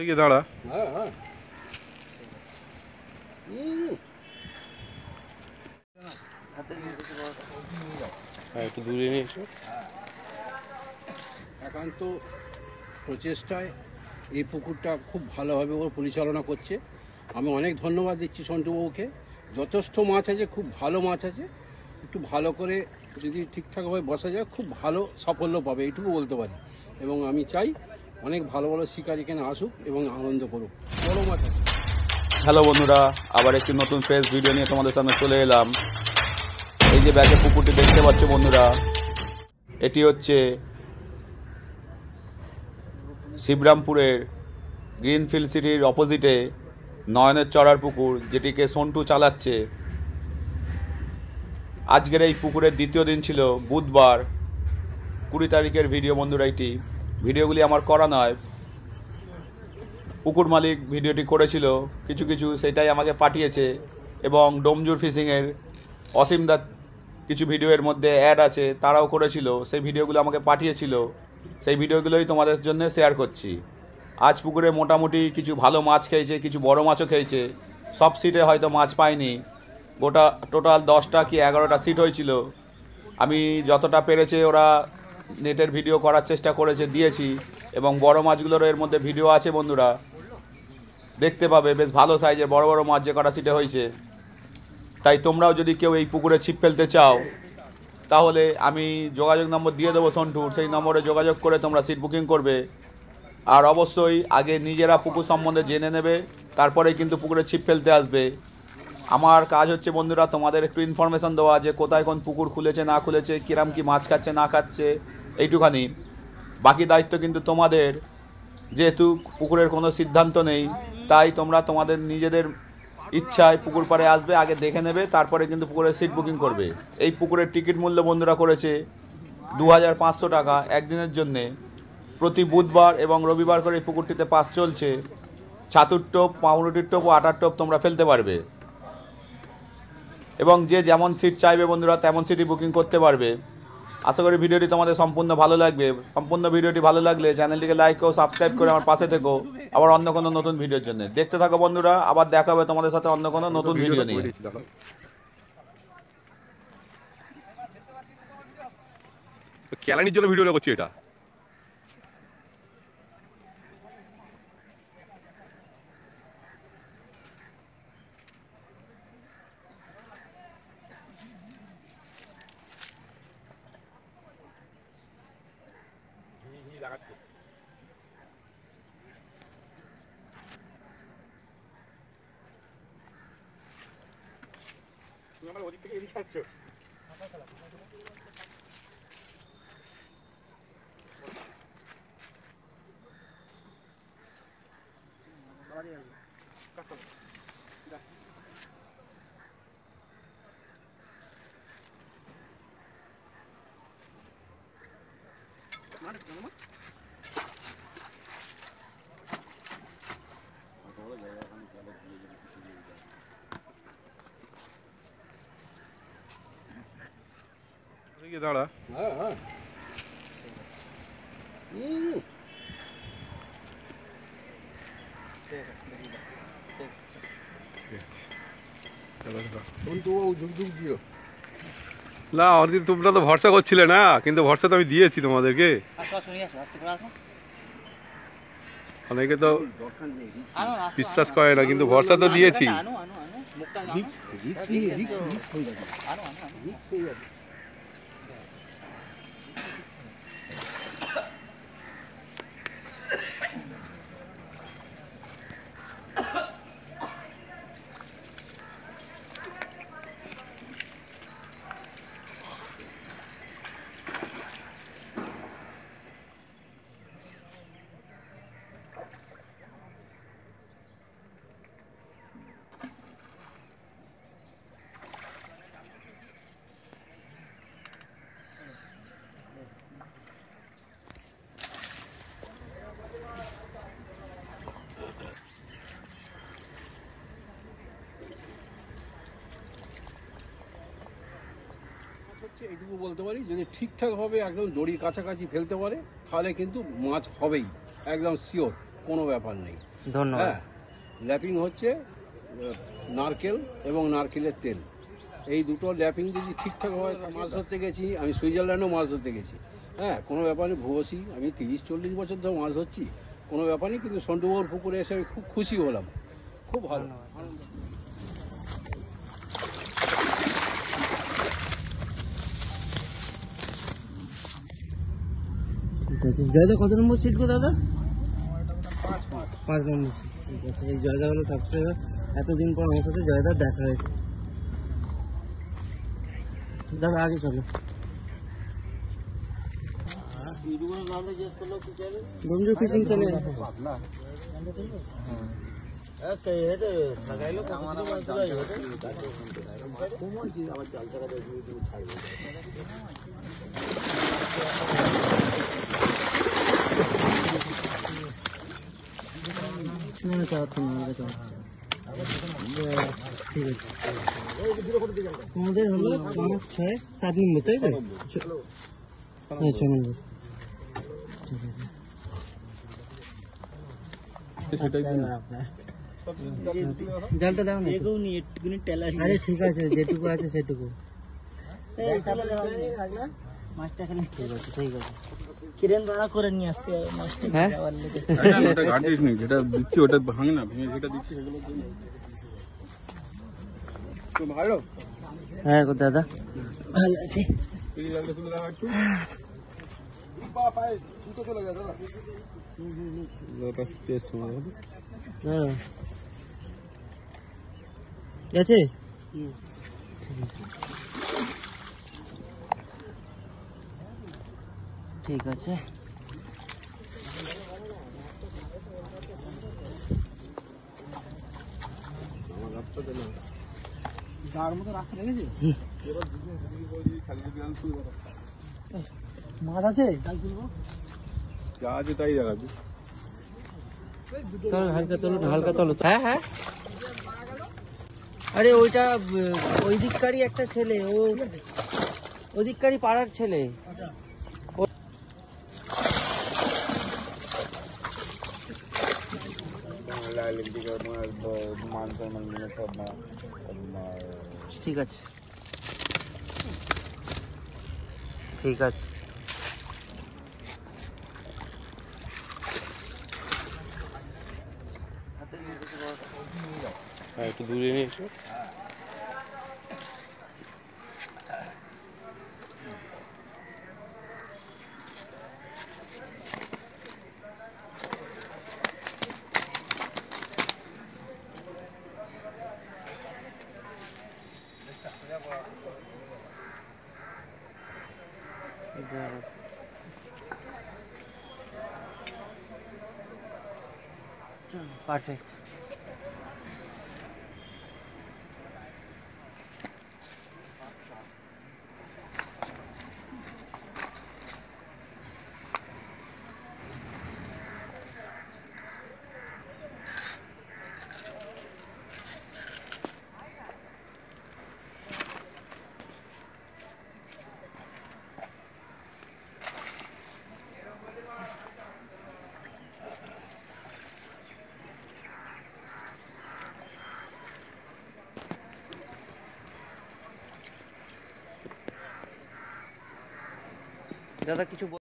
থেকে দাঁড়া। একটু দূরে নিয়ে এসো। একান্ত প্রচেষ্টায় এই পুকুরটা খুব ভালোভাবে ওর পরিচালনা করছে। আমি অনেক ধন্যবাদ দিচ্ছি সন্টুবাবুকে। যথেষ্ট মাছ আছে, খুব ভালো মাছ আছে। একটু ভালো করে যদি ঠিকঠাকভাবে বসা যায় খুব ভালো সাফল্য পাবে, এইটুকু বলতে পারি। এবং আমি চাই অনেক ভালো ভালো শিকার এখানে আসুক এবং আনন্দ করুক। বড় মাছ আছে। হ্যালো বন্ধুরা, আবার একটি নতুন ফ্রেশ ভিডিও নিয়ে তোমাদের সামনে চলে এলাম। এই যে ব্যাকে পুকুরটি দেখতে পাচ্ছ বন্ধুরা, এটি হচ্ছে শিবরামপুরের গ্রিনফিল্ড সিটির অপোজিটে নয়নের চড়ার পুকুর, যেটিকে সন্টু চালাচ্ছে। আজকের এই পুকুরের দ্বিতীয় দিন ছিল বুধবার 20 তারিখের ভিডিও বন্ধুরা। এটি ভিডিওগুলি আমার করা নয়, পুকুর মালিক ভিডিওটি করেছিল কিছু কিছু, সেটাই আমাকে পাঠিয়েছে। এবং ডোমজুর ফিশিংয়ের অসীমদা কিছু ভিডিওর মধ্যে অ্যাড আছে, তারাও করেছিল, সেই ভিডিওগুলো আমাকে পাঠিয়েছিল। সেই ভিডিওগুলোই তোমাদের জন্য শেয়ার করছি। আজ পুকুরে মোটামুটি কিছু ভালো মাছ খেয়েছে, কিছু বড় মাছও খেয়েছে। সব সিটে হয়তো মাছ পাইনি, গোটা টোটাল 10টা কি 11টা সিট হয়েছিল। আমি যতটা পেরেছে ওরা নেটের ভিডিও করার চেষ্টা করেছে, দিয়েছি। এবং বড় মাছগুলোর এর মধ্যে ভিডিও আছে বন্ধুরা, দেখতে পাবে। বেশ ভালো সাইজের বড় বড় মাছ যে কটা সিটে হয়েছে। তাই তোমরাও যদি কেউ এই পুকুরে ছিপ ফেলতে চাও, তাহলে আমি যোগাযোগ নম্বর দিয়ে দেবো সন্টুর, সেই নম্বরে যোগাযোগ করে তোমরা সিট বুকিং করবে। আর অবশ্যই আগে নিজেরা পুকুর সম্বন্ধে জেনে নেবে, তারপরেই কিন্তু পুকুরে ছিপ ফেলতে আসবে। আমার কাজ হচ্ছে বন্ধুরা তোমাদের একটু ইনফরমেশান দেওয়া, যে কোথায় কোন পুকুর খুলেছে না খুলেছে, কিরাম কি মাছ খাচ্ছে না খাচ্ছে, এইটুখানি। বাকি দায়িত্ব কিন্তু তোমাদের। যেহেতু পুকুরের কোনো সিদ্ধান্ত নেই, তাই তোমরা তোমাদের নিজেদের ইচ্ছায় পুকুর পাড়ে আসবে, আগে দেখে নেবে, তারপরে কিন্তু পুকুরের সিট বুকিং করবে। এই পুকুরের টিকিট মূল্য বন্ধুরা করেছে 2500 টাকা একদিনের জন্যে। প্রতি বুধবার এবং রবিবার করে এই পুকুরটিতে পাস চলছে। ছাতুর টোপ, পাউরুটির টোপ ও আটার টোপ তোমরা ফেলতে পারবে। এবং যে যেমন সিট চাইবে বন্ধুরা তেমন সিটই বুকিং করতে পারবে। আশা করি ভিডিওটি তোমাদের সম্পূর্ণ ভালো লাগবে। সম্পূর্ণ ভিডিওটি ভালো লাগলে চ্যানেলটিকে লাইক ও সাবস্ক্রাইব করে আমার পাশে থেকো, আবার অন্য কোনো নতুন ভিডিওর জন্য। দেখতে থাকো বন্ধুরা, আবার দেখা হবে তোমাদের সাথে অন্য কোনো নতুন ভিডিও নিয়ে। কেলানির জন্য ভিডিওটা করছি এটা। ওদিক থেকে এদিকে আসছো। দাঁড়া। না অনেকদিন তোমরা তো ভরসা করছিলে না, কিন্তু ভরসা তো আমি দিয়েছি তোমাদেরকে। অনেকে তো বিশ্বাস করে না, কিন্তু ভরসা তো দিয়েছি। এইটুকু বলতে পারি, যদি ঠিকঠাকভাবে একদম দড়ির কাছাকাছি ফেলতে পারে তাহলে কিন্তু মাছ হবেই, একদম শিওর। কোনো ব্যাপার নেই। ধন্যবাদ। হ্যাঁ, ল্যাপিং হচ্ছে নারকেল এবং নারকেলের তেল, এই দুটো ল্যাপিং যদি ঠিকঠাক হয়। মাছ ধরতে গেছি আমি, সুইজারল্যান্ডেও মাছ ধরতে গেছি। হ্যাঁ, কোনো ব্যাপার নেই, ভূয়সী, আমি 30-40 বছর ধরে মাছ ধরছি, কোনো ব্যাপার নেই। কিন্তু সন্টুবাবুর পুকুরে এসে আমি খুব খুশি হলাম, খুব ভালো। ঠিক আছে। জয়দা কত নম্বর সিট গো দাদা? 5 নম্বর সিট। ঠিক আছে। এই জয়দা হলো সাবস্ক্রাইবার, এতদিন পর আমার সাথে জয়দার দেখা হয়েছে। দাদা আগে চলো। Domjur fishing channel. ঠিক আছে। আমাদের হলো 5, 6, 7 নম্বর, তাই তো? হ্যাঁ, 6 নম্বর। জালটা দাও না। আরে ঠিক আছে, যেটুকু আছে সেটুকু। মাছটা এখানে ঠিক আছে, ঠিক আছে। কিরেন ভাড়া করে নিয়ে আসতে হবে মাছটা। হ্যাঁ, ওটা ঘাটিস নি, যেটা দিচ্ছি ওটা ভাঙে না, ভেঙে যেটা দিচ্ছি সেগুলো তো ভালো। হ্যাঁ গো দাদা, ভালো আছে। এই জালটা তুলে রাখা একটু। আছে। ঠিক আছে। যার মতো রাস্তা লেগেছে। মাছ আছে, জাল তুলবো। যা আছে তাই দেখাবি। হালকা তোলো, হালকা তোলো। হ্যাঁ হ্যাঁ। আরে ওইটা ওই দিককারই একটা ছেলে, ও ওদিককারই পাড়ার ছেলে। ঠিক আছে, ঠিক আছে। হ্যাঁ, একটু দূরে নিয়ে এসো। পারফেক্ট। দাদা কিছু